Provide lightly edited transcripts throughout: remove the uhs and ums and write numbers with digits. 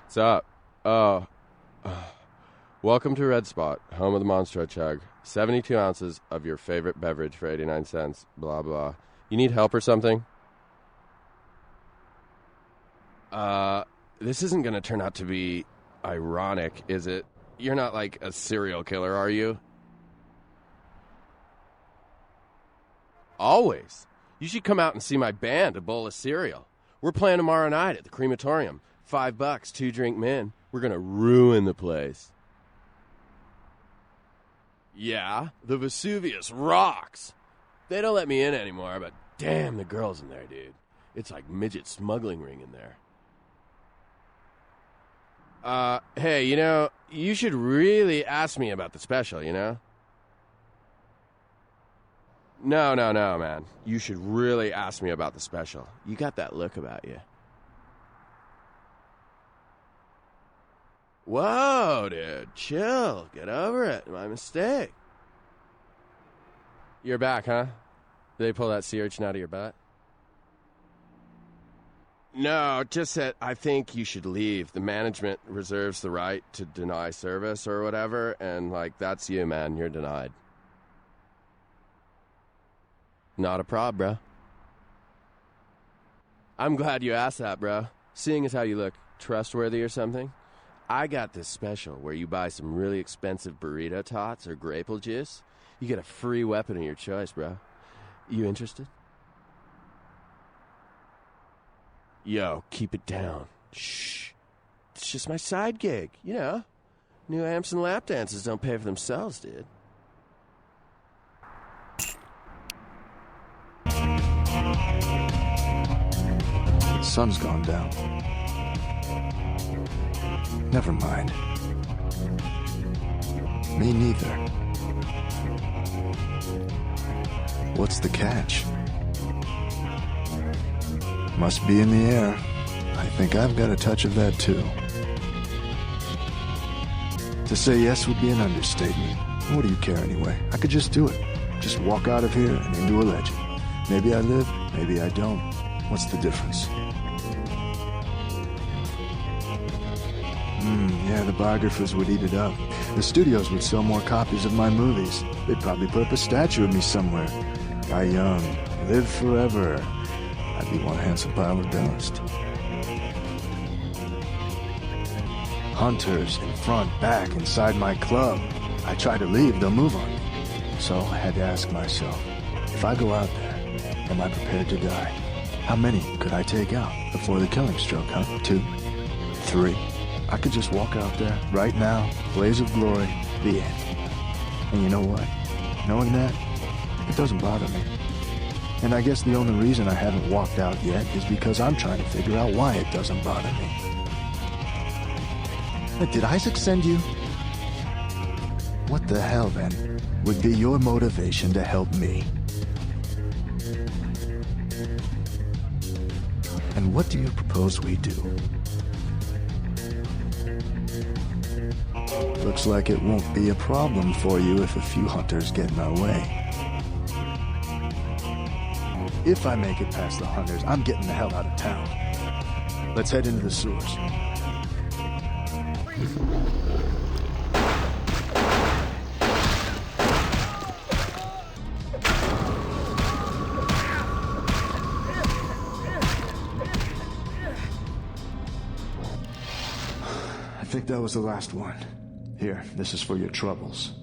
What's up? Welcome to Red Spot, home of the Monster Chug. 72 ounces of your favorite beverage for 89 cents. Blah, blah. You need help or something? This isn't going to turn out to be ironic, is it? You're not like a serial killer, are you? Always. You should come out and see my band, A Bowl of Cereal. We're playing tomorrow night at the crematorium. $5, 2-drink min. We're gonna ruin the place. Yeah, the Vesuvius rocks. They don't let me in anymore, but damn, the girls in there, dude. It's like midget smuggling ring in there. Hey, you should really ask me about the special, No, man. You should really ask me about the special. You got that look about you. Whoa, dude. Chill. Get over it. My mistake. You're back, huh? Did they pull that sea urchin out of your butt? No, just that I think you should leave. The management reserves the right to deny service or whatever, and, that's you, man. You're denied. Not a prob, bro. I'm glad you asked that, bro. Seeing as how you look trustworthy or something, I got this special where you buy some really expensive burrito tots or grapefruit juice. You get a free weapon of your choice, bro. You interested? Yo, keep it down. Shh. It's just my side gig, New amps and lap dances don't pay for themselves, dude. The sun's gone down. Never mind. Me neither. What's the catch? Must be in the air. I think I've got a touch of that too. To say yes would be an understatement. What do you care anyway? I could just do it. Just walk out of here and into a legend. Maybe I live, maybe I don't. What's the difference? Yeah, the biographers would eat it up. The studios would sell more copies of my movies. They'd probably put up a statue of me somewhere. Die young, live forever. I'd be one handsome pile of dust. Hunters in front, back, inside my club. I try to leave, they'll move on me. So I had to ask myself, if I go out there, am I prepared to die? How many could I take out before the killing stroke, huh? 2, 3. I could just walk out there, right now, blaze of glory, the end. And you know what? Knowing that, it doesn't bother me. And I guess the only reason I haven't walked out yet is because I'm trying to figure out why it doesn't bother me. But did Isaac send you? What the hell, then, would be your motivation to help me? And what do you propose we do? Looks like it won't be a problem for you if a few hunters get in our way. If I make it past the hunters, I'm getting the hell out of town. Let's head into the sewers. I think that was the last one. Here, this is for your troubles.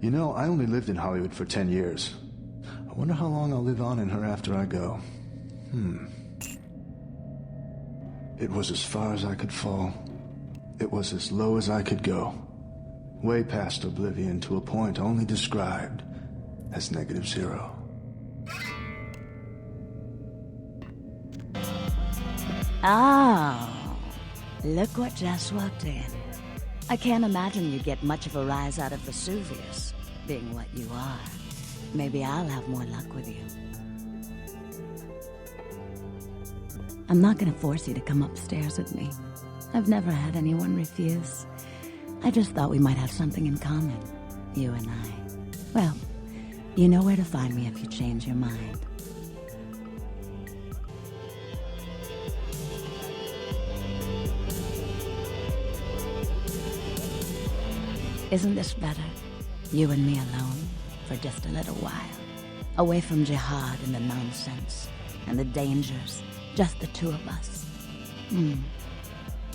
I only lived in Hollywood for 10 years. I wonder how long I'll live on in her after I go. It was as far as I could fall. It was as low as I could go. Way past oblivion to a point only described as -0. Oh, look what just walked in. I can't imagine you get much of a rise out of Vesuvius, being what you are. Maybe I'll have more luck with you. I'm not gonna force you to come upstairs with me. I've never had anyone refuse. I just thought we might have something in common, you and I. Well, you know where to find me if you change your mind. Isn't this better? You and me alone, for just a little while. Away from jihad and the nonsense, and the dangers, just the two of us.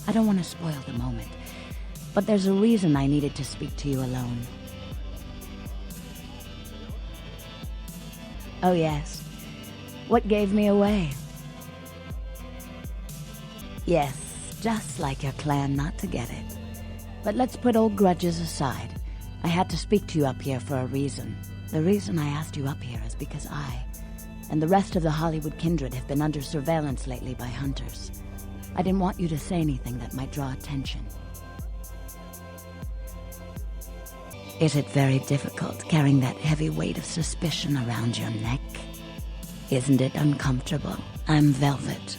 I don't want to spoil the moment, but there's a reason I needed to speak to you alone. Oh yes, what gave me away? Yes, just like your plan not to get it. But let's put old grudges aside. I had to speak to you up here for a reason. The reason I asked you up here is because I, and the rest of the Hollywood kindred, have been under surveillance lately by hunters. I didn't want you to say anything that might draw attention. Is it very difficult carrying that heavy weight of suspicion around your neck? Isn't it uncomfortable? I'm Velvet.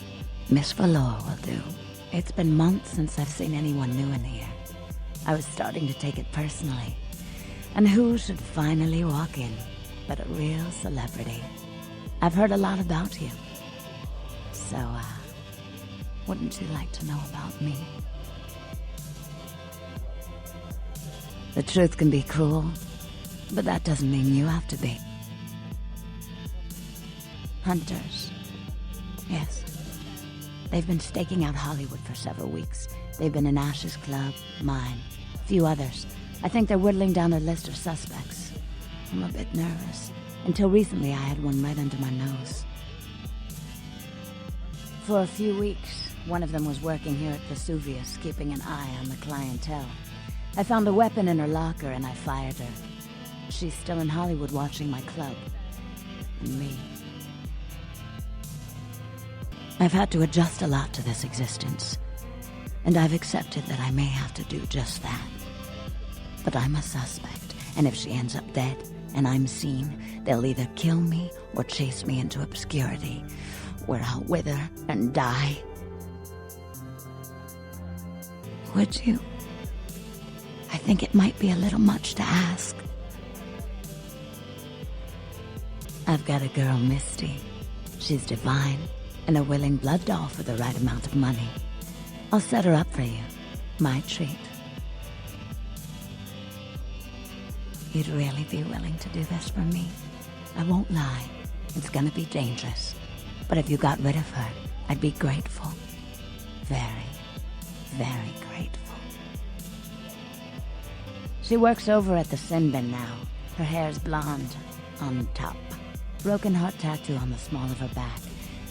Miss Valor will do. It's been months since I've seen anyone new in here. I was starting to take it personally. And who should finally walk in but a real celebrity? I've heard a lot about you. So, wouldn't you like to know about me? The truth can be cruel, but that doesn't mean you have to be. Hunters. Yes. They've been staking out Hollywood for several weeks. They've been in Ash's club, mine, a few others. I think they're whittling down their list of suspects. I'm a bit nervous. Until recently, I had one right under my nose. For a few weeks, one of them was working here at Vesuvius, keeping an eye on the clientele. I found a weapon in her locker and I fired her. She's still in Hollywood watching my club. And me. I've had to adjust a lot to this existence. And I've accepted that I may have to do just that. But I'm a suspect, and if she ends up dead, and I'm seen, they'll either kill me or chase me into obscurity, where I'll wither and die. Would you? I think it might be a little much to ask. I've got a girl, Misty. She's divine, and a willing blood doll for the right amount of money. I'll set her up for you. My treat. You'd really be willing to do this for me? I won't lie. It's gonna be dangerous. But if you got rid of her, I'd be grateful. Very, very grateful. She works over at the Sin Bin now. Her hair's blonde, on top. Broken heart tattoo on the small of her back.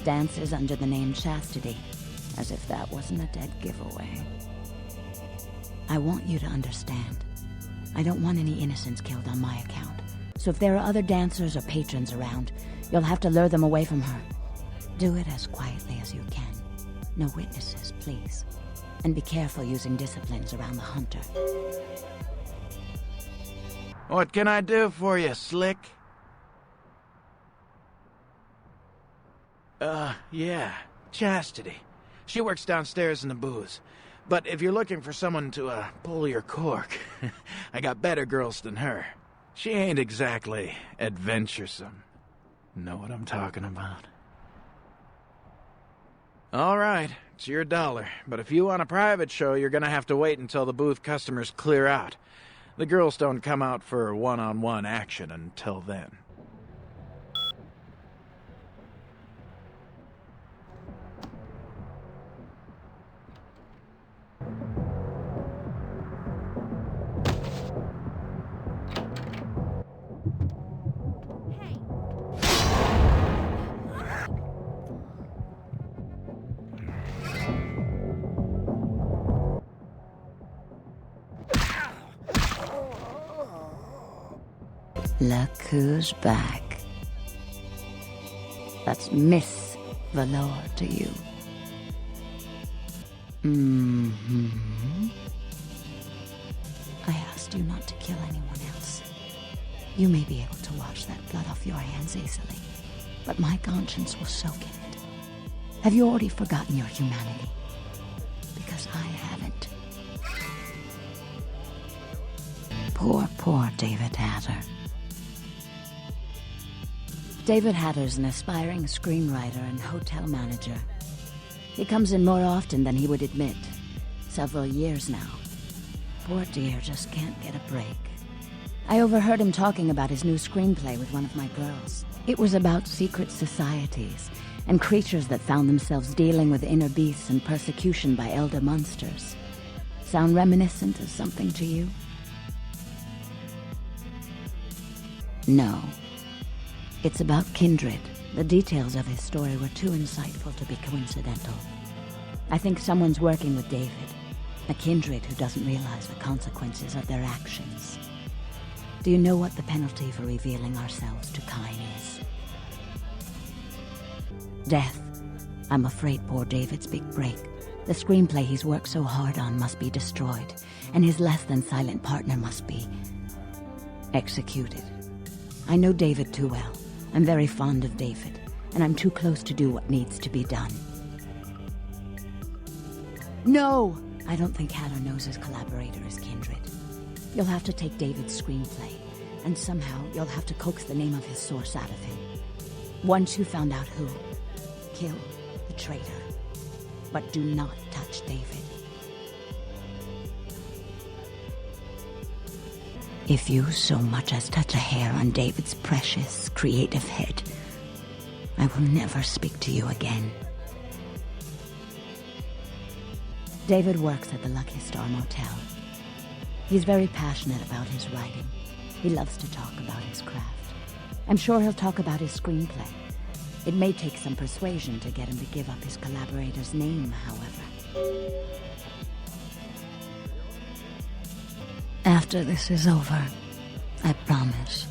Dances under the name Chastity. As if that wasn't a dead giveaway. I want you to understand. I don't want any innocents killed on my account. So if there are other dancers or patrons around, you'll have to lure them away from her. Do it as quietly as you can. No witnesses, please. And be careful using disciplines around the hunter. What can I do for you, Slick? Yeah, Chastity. She works downstairs in the booze. But if you're looking for someone to, pull your cork, I got better girls than her. She ain't exactly adventuresome. Know what I'm talking about? All right, it's your $1. But if you want a private show, you're gonna have to wait until the booth customers clear out. The girls don't come out for one-on-one action until then. Look who's back. That's Miss Valor to you. I asked you not to kill anyone else. You may be able to wash that blood off your hands easily, but my conscience will soak in it. Have you already forgotten your humanity? Because I haven't. Poor David Hatter. David Hatter's an aspiring screenwriter and hotel manager. He comes in more often than he would admit. Several years now. Poor dear just can't get a break. I overheard him talking about his new screenplay with one of my girls. It was about secret societies and creatures that found themselves dealing with inner beasts and persecution by elder monsters. Sound reminiscent of something to you? No. It's about kindred. The details of his story were too insightful to be coincidental. I think someone's working with David, a kindred who doesn't realize the consequences of their actions. Do you know what the penalty for revealing ourselves to Kain is? Death. I'm afraid poor David's big break. The screenplay he's worked so hard on must be destroyed, and his less-than-silent partner must be executed. I know David too well. I'm very fond of David, and I'm too close to do what needs to be done. No! I don't think Haller knows his collaborator is kindred. You'll have to take David's screenplay, and somehow you'll have to coax the name of his source out of him. Once you found out who, kill the traitor. But do not touch David. If you so much as touch a hair on David's precious, creative head, I will never speak to you again. David works at the Lucky Star Motel. He's very passionate about his writing. He loves to talk about his craft. I'm sure he'll talk about his screenplay. It may take some persuasion to get him to give up his collaborator's name, however. After this is over, I promise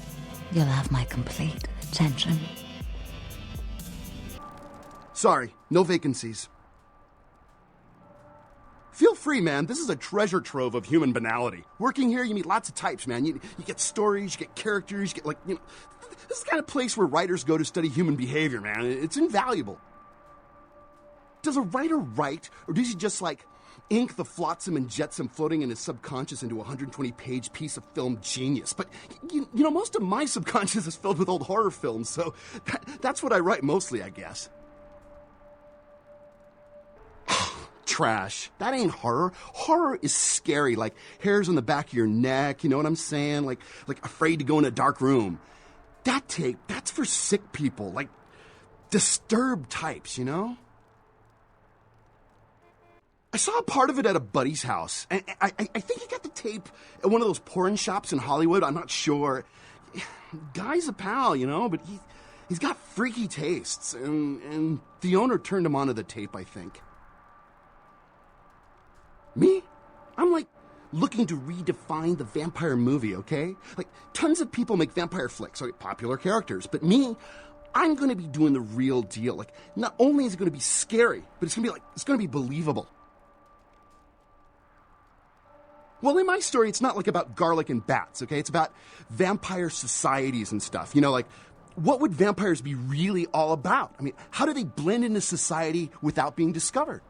you'll have my complete attention. Sorry, no vacancies. Feel free, man. This is a treasure trove of human banality. Working here, you meet lots of types, man. You get stories, you get characters, you get, this is the kind of place where writers go to study human behavior, man. It's invaluable. Does a writer write, or does he just, ink the flotsam and jetsam floating in his subconscious into a 120-page piece of film genius? But, most of my subconscious is filled with old horror films, so that's what I write mostly, I guess. Trash. That ain't horror. Horror is scary, like hairs on the back of your neck, you know what I'm saying? Like afraid to go in a dark room. That's for sick people, like disturbed types, you know? I saw a part of it at a buddy's house, and I think he got the tape at one of those porn shops in Hollywood. I'm not sure. Guy's a pal, but he's got freaky tastes, and the owner turned him onto the tape, I think. Me? I'm looking to redefine the vampire movie, okay? Tons of people make vampire flicks, popular characters, but me, I'm gonna be doing the real deal. Not only is it gonna be scary, but it's gonna be believable. Well, in my story, it's not about garlic and bats, okay? It's about vampire societies and stuff. What would vampires be really all about? I mean, how do they blend into society without being discovered?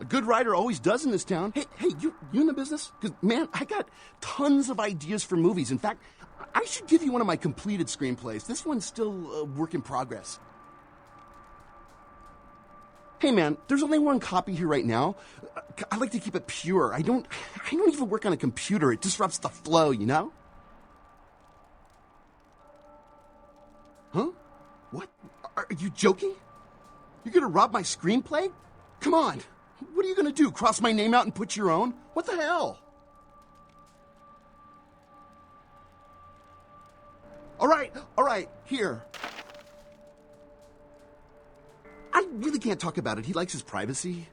A good writer always does in this town. Hey, you in the business? Because, man, I got tons of ideas for movies. In fact, I should give you one of my completed screenplays. This one's still a work in progress. Hey, man, there's only one copy here right now. I like to keep it pure. I don't even work on a computer. It disrupts the flow, you know? Huh? What? Are you joking? You're gonna rob my screenplay? Come on. What are you gonna do? Cross my name out and put your own? What the hell? All right, here. I really can't talk about it. He likes his privacy.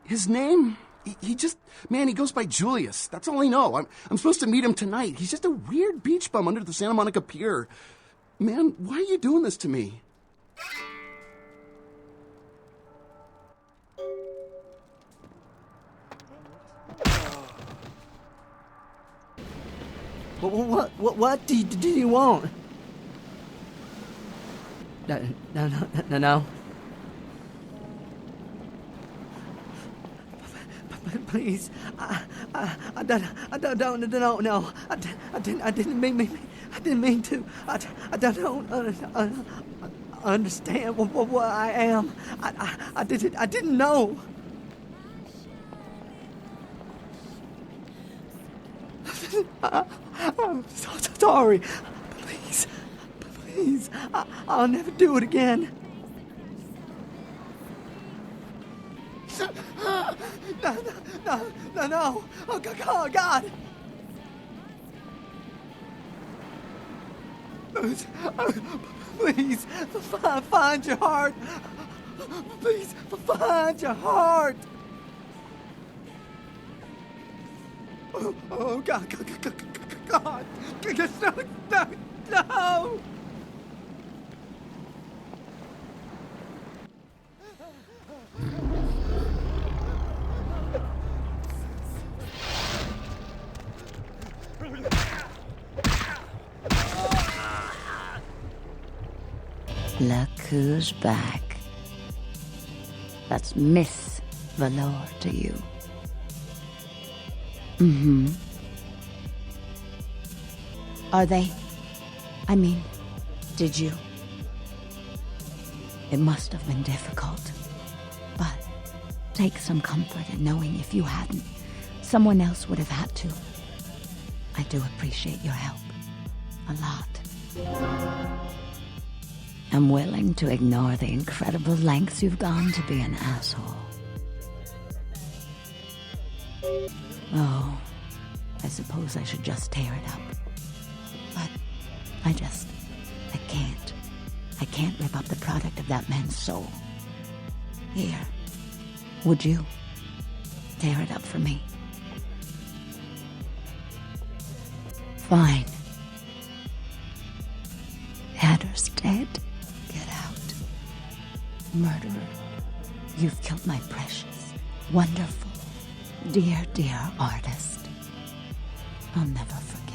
His name? He goes by Julius. That's all I know. I'm supposed to meet him tonight. He's just a weird beach bum under the Santa Monica Pier. Man, why are you doing this to me? What do you want? No. Please, I don't know. I didn't mean to. I don't. understand what I am. I didn't know. I'm so sorry. Please, I'll never do it again. No. Oh, God. Please, find your heart. Please, find your heart. Oh, God. No. Look who's back. That's Miss Valor to you. Mm-hmm. Are they? I mean, did you? It must have been difficult. But take some comfort in knowing if you hadn't, someone else would have had to. I do appreciate your help. A lot. I'm willing to ignore the incredible lengths you've gone to be an asshole. Oh, I suppose I should just tear it up. But I can't. I can't rip up the product of that man's soul. Here, would you tear it up for me? Fine. Adder's dead. Get out. Murderer, you've killed my precious, wonderful, dear artist. I'll never forget.